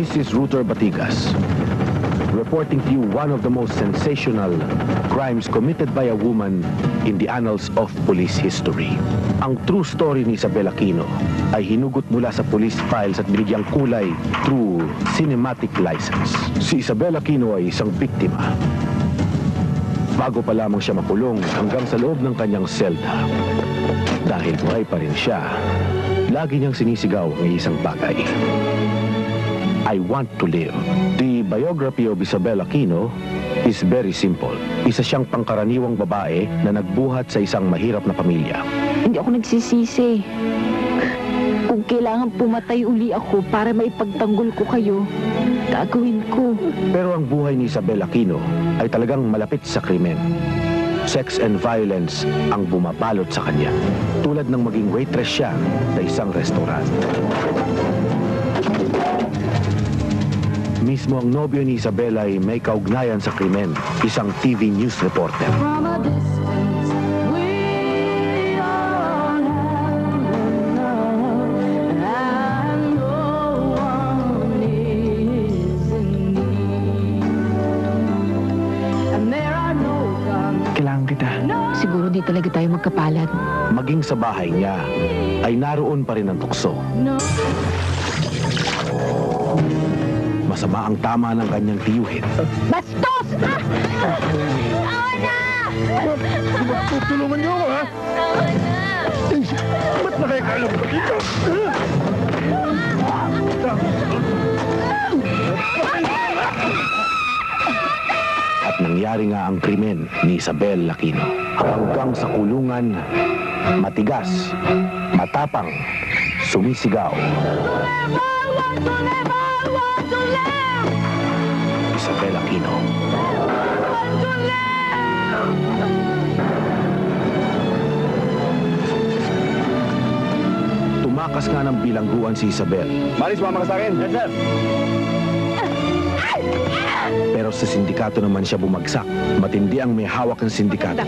This is Ruter Batigas, reporting to you one of the most sensational crimes committed by a woman in the annals of police history. Ang true story ni Isabel Aquino ay hinugot mula sa police files at binigyang kulay through cinematic license. Si Isabel Aquino ay isang biktima. Bago pa lamang siya makulong hanggang sa loob ng kanyang selda. Dahil buhay pa rin siya, lagi niyang sinisigaw ng isang bagay. I want to live. The biography of Isabel Aquino is very simple. Isa siyang pangkaraniwang babae na nagbuhat sa isang mahirap na pamilya. Hindi ako nagsisisi. Kung kailangan pumatay uli ako para maipagtanggol ko kayo, gagawin ko. Pero ang buhay ni Isabel Aquino ay talagang malapit sa krimen. Sex and violence ang bumabalot sa kanya. Tulad ng maging waitress siya sa isang restaurant. Mismo ang nobyo ni Isabel ay may kaugnayan sa krimen, isang TV news reporter. From a distance, we all have love, and no one is in need. And there are no guns. Kailangan kita. Siguro di talaga tayo magkapalan. Maging sa bahay niya ay naroon pa rin ang tukso. No. Masama ang tama ng kanyang tiyuhin. Bastos! Tawa na! Tutulungan niyo ako, ha? Tawa na! Ba't nakikalam ko dito? At nangyari nga ang krimen ni Isabel Aquino. Hanggang sa kulungan, matigas, matapang, sumisigaw. Isabel Aquino. Tumakas nga ng bilangguan si Isabel. Maris, mama ka sa akin. Yes, sir. Pero sa sindikato naman siya bumagsak. Matindi ang may hawak ng sindikato.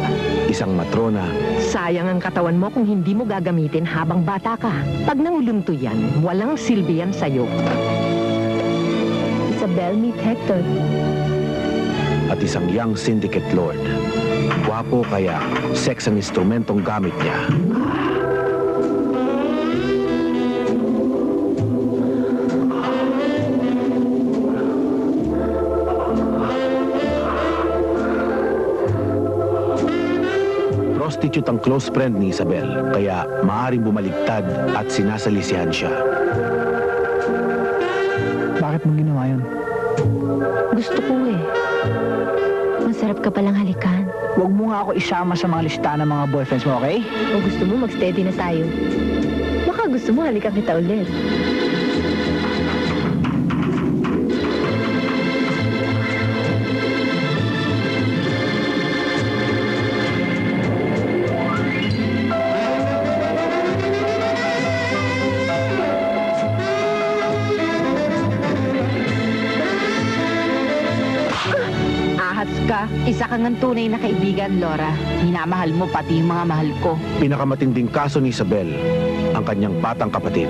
Isang matrona. Sayang ang katawan mo kung hindi mo gagamitin habang bata ka. Pag nangulunto yan, walang silbi yan sa'yo. Isabel, meet Hector. At isang young syndicate lord. Gwapo kaya sex ang instrumentong gamit niya. Prostitute ang close friend ni Isabel, kaya maaaring bumaligtad at sinasalisihan siya. Bakit mo ginawa yun? Gusto ko eh. Masarap ka palang halikan. Huwag mo nga ako isama sa mga listahan ng mga boyfriends mo, okay? O gusto mo mag-steady na tayo? Baka gusto mo halikan kita ulit. Isa kang ng tunay na kaibigan, Laura. Minamahal mo pati yung mga mahal ko. Pinakamatinding kaso ni Isabel, ang kanyang batang kapatid,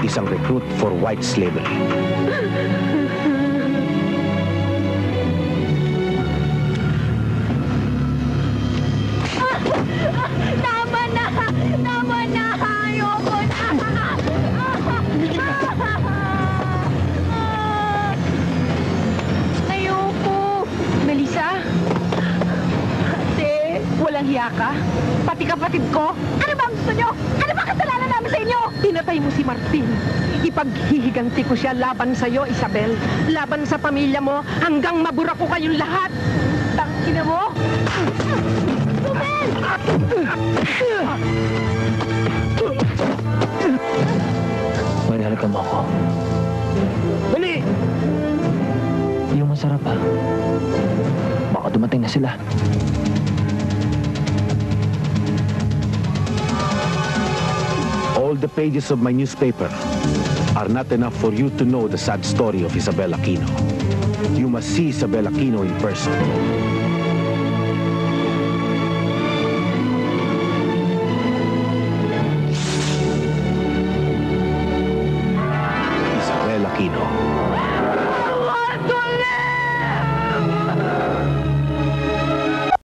isang recruit for white slavery. Tama na! Tama na! Ayoko na! Ayoko! Melissa? Ate, walang hiya ka? Pati kapatid ko? Ano ba ang gusto nyo? Ano ba kasalanan namin sa inyo? Pinatay mo si Martin. Ipaghihiganti ko siya laban sa'yo, Isabel. Laban sa pamilya mo hanggang mabura ko kayong lahat. Tangina mo! Sumel! May halikan mo ako. Dali! Yung masarap, ha? Baka dumating na sila. All the pages of my newspaper are not enough for you to know the sad story of Isabel Aquino. You must see Isabel Aquino in person. Isabel Aquino.